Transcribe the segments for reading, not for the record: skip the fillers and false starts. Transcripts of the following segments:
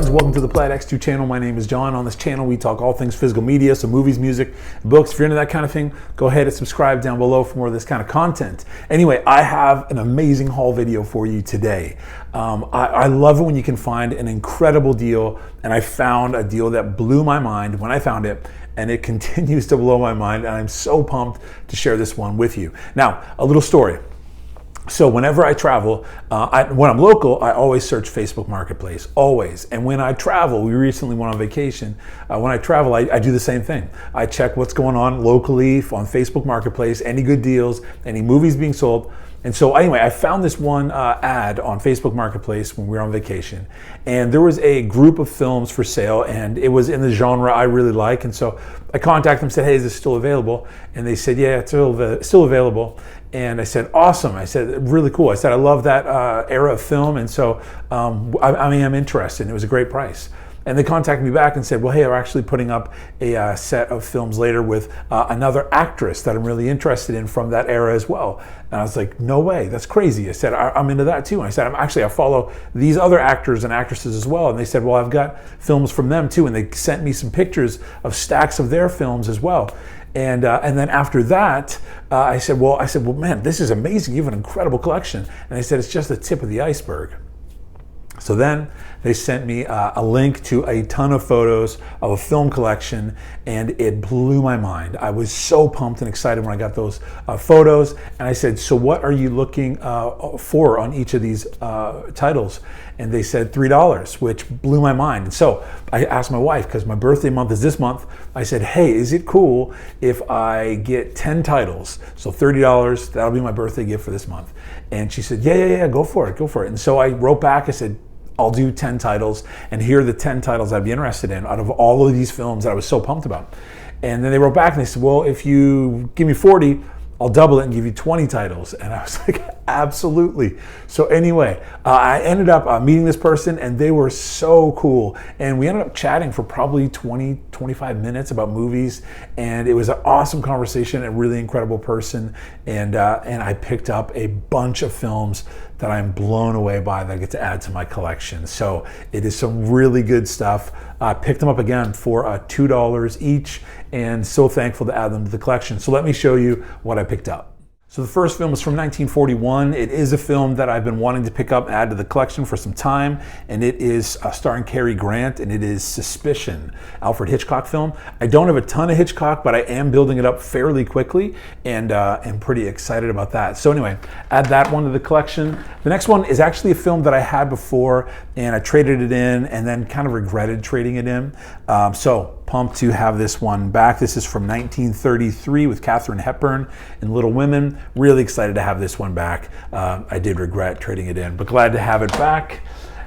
friends, welcome to the Plaid X2 channel. My name is John. On this channel, we talk all things physical media, so movies, music, books. If you're into that kind of thing, go ahead and subscribe down below for more of this kind of content. Anyway, I have an amazing haul video for you today. I love it when you can find an incredible deal, and I found a deal that blew my mind when I found it, and it continues to blow my mind, and I'm so pumped to share this one with you. Now, a little story. So whenever I travel, when I'm local, I always search Facebook Marketplace, always. And when I travel, we recently went on vacation. When I travel, I do the same thing. I check what's going on locally on Facebook Marketplace, any good deals, any movies being sold. And so anyway, I found this one ad on Facebook Marketplace when we were on vacation. And there was a group of films for sale, and it was in the genre I really like. And so I contacted them and said, hey, is this still available? And they said, yeah, it's still available. And I said, awesome. I said, really cool. I said, I love that era of film. And so I'm interested. And it was a great price. And they contacted me back and said, well, hey, we're actually putting up a set of films later with another actress that I'm really interested in from that era as well. And I was like, no way, that's crazy. I said, I'm into that too. And I said, I follow these other actors and actresses as well. And they said, well, I've got films from them too. And they sent me some pictures of stacks of their films as well. And then after that, I said, well, man, this is amazing. You have an incredible collection. And they said, it's just the tip of the iceberg. So then they sent me a link to a ton of photos of a film collection, and it blew my mind. I was so pumped and excited when I got those photos. And I said, so what are you looking for on each of these titles? And they said $3, which blew my mind. And so I asked my wife, because my birthday month is this month, I said, hey, is it cool if I get 10 titles? So $30, that'll be my birthday gift for this month. And she said, yeah, go for it. And so I wrote back, I said, I'll do 10 titles, and here are the 10 titles I'd be interested in out of all of these films that I was so pumped about. And then they wrote back and they said, well, if you give me 40, I'll double it and give you 20 titles. And I was like, absolutely. So anyway, I ended up meeting this person, and they were so cool. And we ended up chatting for probably 20, 25 minutes about movies. And it was an awesome conversation, a really incredible person. And I picked up a bunch of films that I'm blown away by that I get to add to my collection. So it is some really good stuff. I picked them up again for $2 each, and so thankful to add them to the collection. So let me show you what I picked up. So the first film is from 1941. It is a film that I've been wanting to pick up and add to the collection for some time, and it is starring Cary Grant, and it is Suspicion, Alfred Hitchcock film. I don't have a ton of Hitchcock, but I am building it up fairly quickly, and I'm pretty excited about that. So anyway, add that one to the collection. The next one is actually a film that I had before, and I traded it in and then kind of regretted trading it in. So pumped to have this one back. This is from 1933 with Katharine Hepburn in Little Women. Really excited to have this one back. I did regret trading it in, but glad to have it back.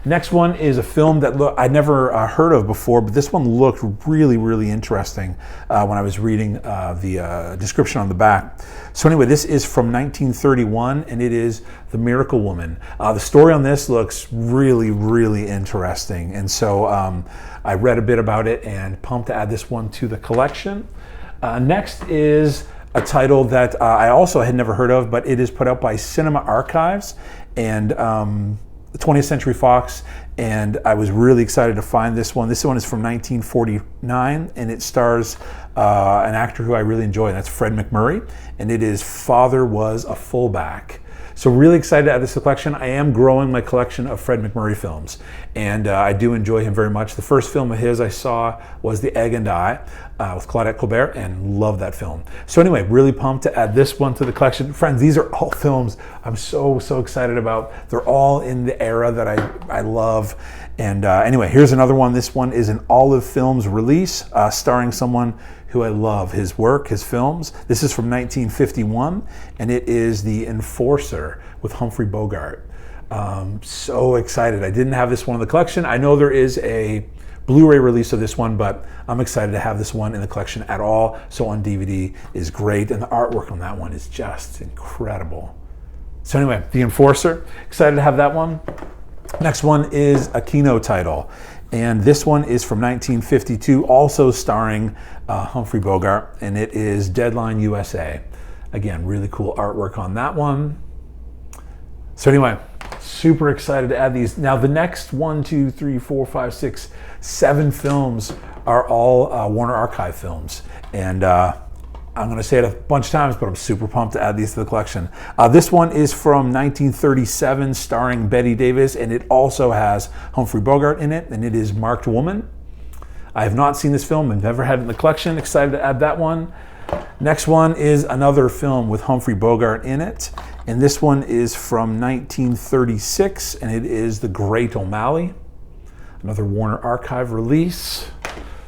Next one is a film that I'd never heard of before, but this one looked really, really interesting when I was reading the description on the back. So anyway, this is from 1931, and it is The Miracle Woman. The story on this looks really, really interesting, and so I read a bit about it and pumped to add this one to the collection. Next is a title that I also had never heard of, but it is put out by Cinema Archives and 20th Century Fox, and I was really excited to find this one. This one is from 1949, and it stars an actor who I really enjoy, and that's Fred MacMurray, and it is Father Was a Fullback. So really excited to add this to the collection. I am growing my collection of Fred MacMurray films, and I do enjoy him very much. The first film of his I saw was The Egg and I with Claudette Colbert, and love that film. So anyway, really pumped to add this one to the collection. Friends, these are all films I'm so excited about. They're all in the era that I love. And anyway, here's another one. This one is an Olive Films release starring someone who I love, his work, his films. This is from 1951, and it is The Enforcer with Humphrey Bogart. So excited. I didn't have this one in the collection. I know there is a Blu-ray release of this one, but I'm excited to have this one in the collection at all. So on DVD is great, and the artwork on that one is just incredible. So anyway, The Enforcer, excited to have that one. Next one is a Kino title, and this one is from 1952, also starring Humphrey Bogart, and it is Deadline USA. Again, really cool artwork on that one. So anyway, super excited to add these. Now the next 1, 2, 3, 4, 5, 6, 7 films are all Warner Archive films. And I'm going to say it a bunch of times, but I'm super pumped to add these to the collection. This one is from 1937, starring Bette Davis, and it also has Humphrey Bogart in it, and it is Marked Woman. I have not seen this film. I've never had it in the collection. Excited to add that one. Next one is another film with Humphrey Bogart in it, and this one is from 1936, and it is The Great O'Malley, another Warner Archive release.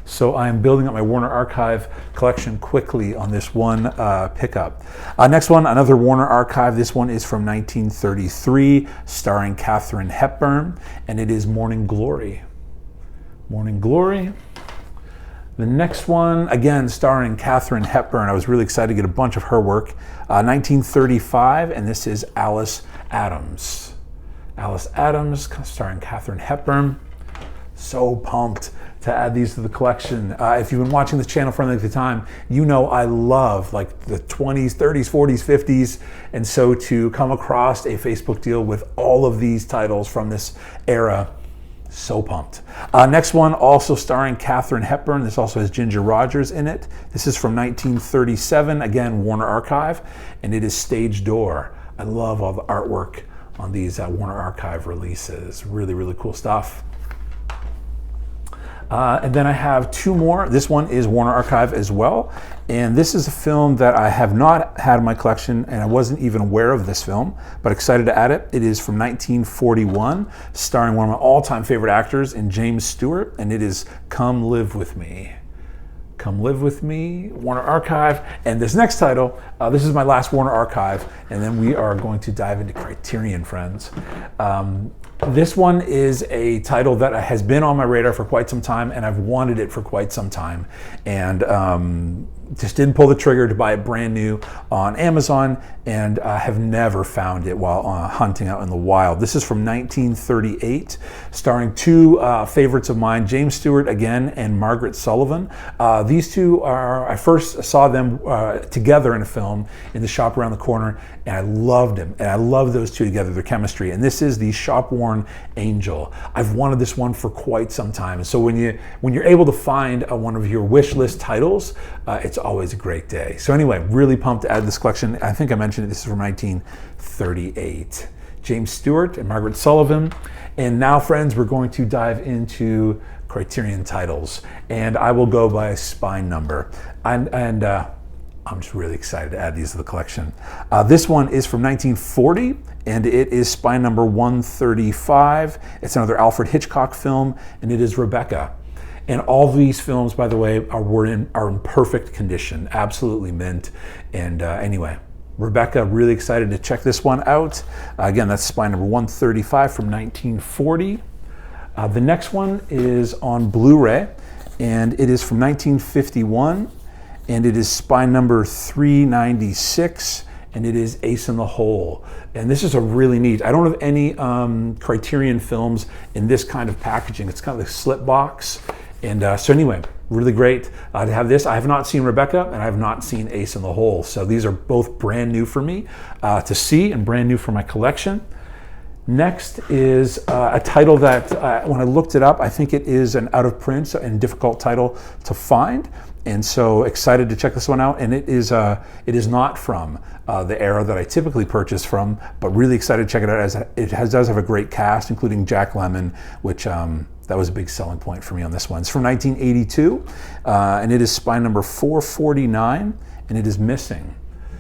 So I am building up my Warner Archive collection quickly on this one pickup. Next one, another Warner Archive. This one is from 1933, starring Katharine Hepburn, and it is Morning Glory. Morning Glory. The next one, again, starring Katharine Hepburn. I was really excited to get a bunch of her work. 1935, and this is Alice Adams. Alice Adams, starring Katharine Hepburn. So pumped to add these to the collection. If you've been watching this channel for any length of time, you know I love like the 20s, 30s, 40s, 50s, and so to come across a Facebook deal with all of these titles from this era, so pumped. Next one, also starring Katharine Hepburn. This also has Ginger Rogers in it. This is from 1937, again, Warner Archive, and it is Stage Door. I love all the artwork on these Warner Archive releases. Really, really cool stuff. And then I have 2 more. This one is Warner Archive as well. And this is a film that I have not had in my collection, and I wasn't even aware of this film, but excited to add it. It is from 1941, starring one of my all-time favorite actors in James Stewart, and it is Come Live With Me. Come Live With Me, Warner Archive. And this next title, this is my last Warner Archive, and then we are going to dive into Criterion, friends. This one is a title that has been on my radar for quite some time, and I've wanted it for quite some time, and just didn't pull the trigger to buy it brand new on Amazon, and have never found it while hunting out in the wild. This is from 1938, starring 2 favorites of mine, James Stewart again and Margaret Sullivan. These 2 are, I first saw them together in a film in the shop around the corner, and I loved them, and I love those 2 together, their chemistry. And this is the Shop-Worn Angel. I've wanted this one for quite some time, and so when you're able to find one of your wish list titles, it's always a great day. So anyway, really pumped to add this collection. I think I mentioned it, this is from 1938. James Stewart and Margaret Sullivan. And now, friends, we're going to dive into Criterion titles, and I will go by spine number. And I'm just really excited to add these to the collection. This one is from 1940, and it is spine number 135. It's another Alfred Hitchcock film, and it is Rebecca. And all these films, by the way, are in perfect condition, absolutely mint. And anyway, Rebecca, really excited to check this one out. Again, that's spine number 135 from 1940. The next one is on Blu-ray, and it is from 1951, and it is spine number 396, and it is Ace in the Hole. And this is a really neat, I don't have any Criterion films in this kind of packaging. It's kind of like a slip box. And so anyway, really great to have this. I have not seen Rebecca, and I have not seen Ace in the Hole. So these are both brand new for me to see, and brand new for my collection. Next is a title that when I looked it up, I think it is an out of print and difficult title to find. And so excited to check this one out. And it is not from the era that I typically purchase from, but really excited to check it out, as it does have a great cast, including Jack Lemmon, which that was a big selling point for me on this one. It's from 1982, and it is spine number 449, and it is Missing.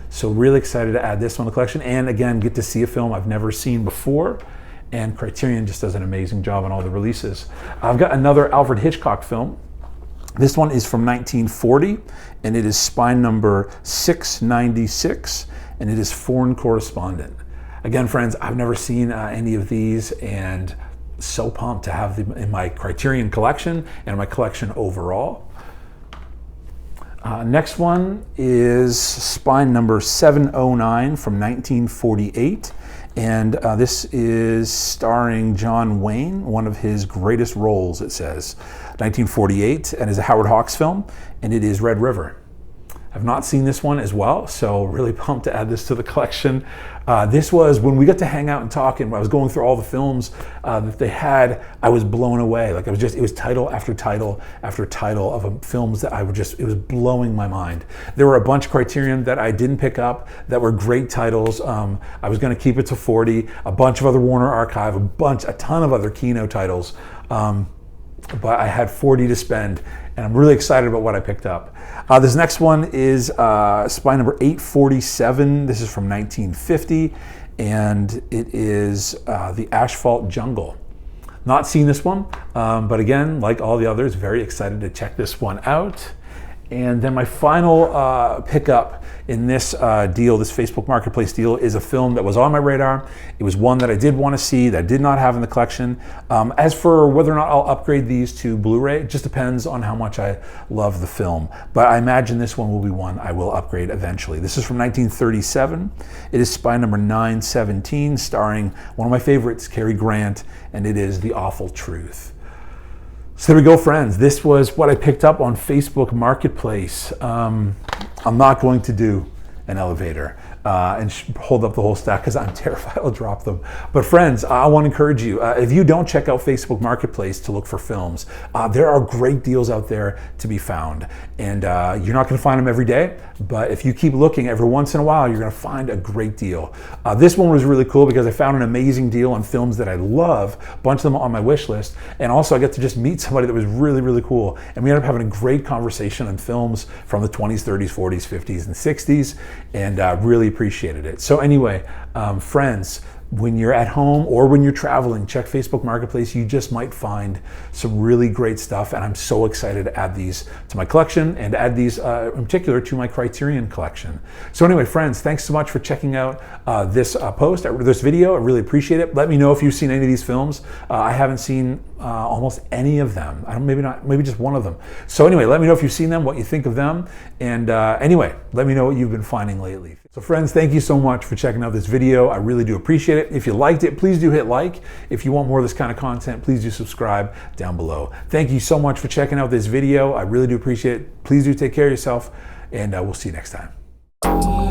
So really excited to add this one to the collection, and again, get to see a film I've never seen before, and Criterion just does an amazing job on all the releases. I've got another Alfred Hitchcock film. This one is from 1940, and it is spine number 696, and it is Foreign Correspondent. Again, friends, I've never seen any of these, and so pumped to have them in my Criterion collection and my collection overall. Next one is spine number 709 from 1948, and this is starring John Wayne, one of his greatest roles, it says. 1948, and is a Howard Hawks film, and it is Red River. I've not seen this one as well, so really pumped to add this to the collection. This was when we got to hang out and talk, and I was going through all the films that they had. I was blown away. Like, it was title after title after title of films that it was blowing my mind. There were a bunch of Criterion that I didn't pick up that were great titles. I was going to keep it to 40. A bunch of other Warner Archive, a ton of other Kino titles. But I had 40 to spend, and I'm really excited about what I picked up. This next one is spy number 847. This is from 1950, and it is The Asphalt Jungle. Not seen this one, but again, like all the others, very excited to check this one out. And then my final pickup in this deal, this Facebook Marketplace deal, is a film that was on my radar. It was one that I did want to see, that I did not have in the collection. As for whether or not I'll upgrade these to Blu-ray, it just depends on how much I love the film. But I imagine this one will be one I will upgrade eventually. This is from 1937. It is Spy Number 917, starring one of my favorites, Cary Grant, and it is The Awful Truth. So there we go, friends. This was what I picked up on Facebook Marketplace. I'm not going to do an elevator and hold up the whole stack because I'm terrified I'll drop them. But friends, I want to encourage you, if you don't check out Facebook Marketplace to look for films, there are great deals out there to be found. And you're not going to find them every day, but if you keep looking every once in a while, you're going to find a great deal. This one was really cool because I found an amazing deal on films that I love, a bunch of them on my wish list, and also I get to just meet somebody that was really, really cool. And we ended up having a great conversation on films from the 20s, 30s, 40s, 50s, and 60s, and really appreciated it. So anyway, friends, when you're at home or when you're traveling, check Facebook Marketplace. You just might find some really great stuff, and I'm so excited to add these to my collection and add these in particular to my Criterion collection. So anyway, friends, thanks so much for checking out this this video. I really appreciate it. Let me know if you've seen any of these films. I haven't seen almost any of them. Maybe just one of them. So anyway, let me know if you've seen them, what you think of them, and anyway, let me know what you've been finding lately. So friends, thank you so much for checking out this video. I really do appreciate it. If you liked it, please do hit like. If you want more of this kind of content, please do subscribe down below. Thank you so much for checking out this video. I really do appreciate it. Please do take care of yourself, and we'll see you next time.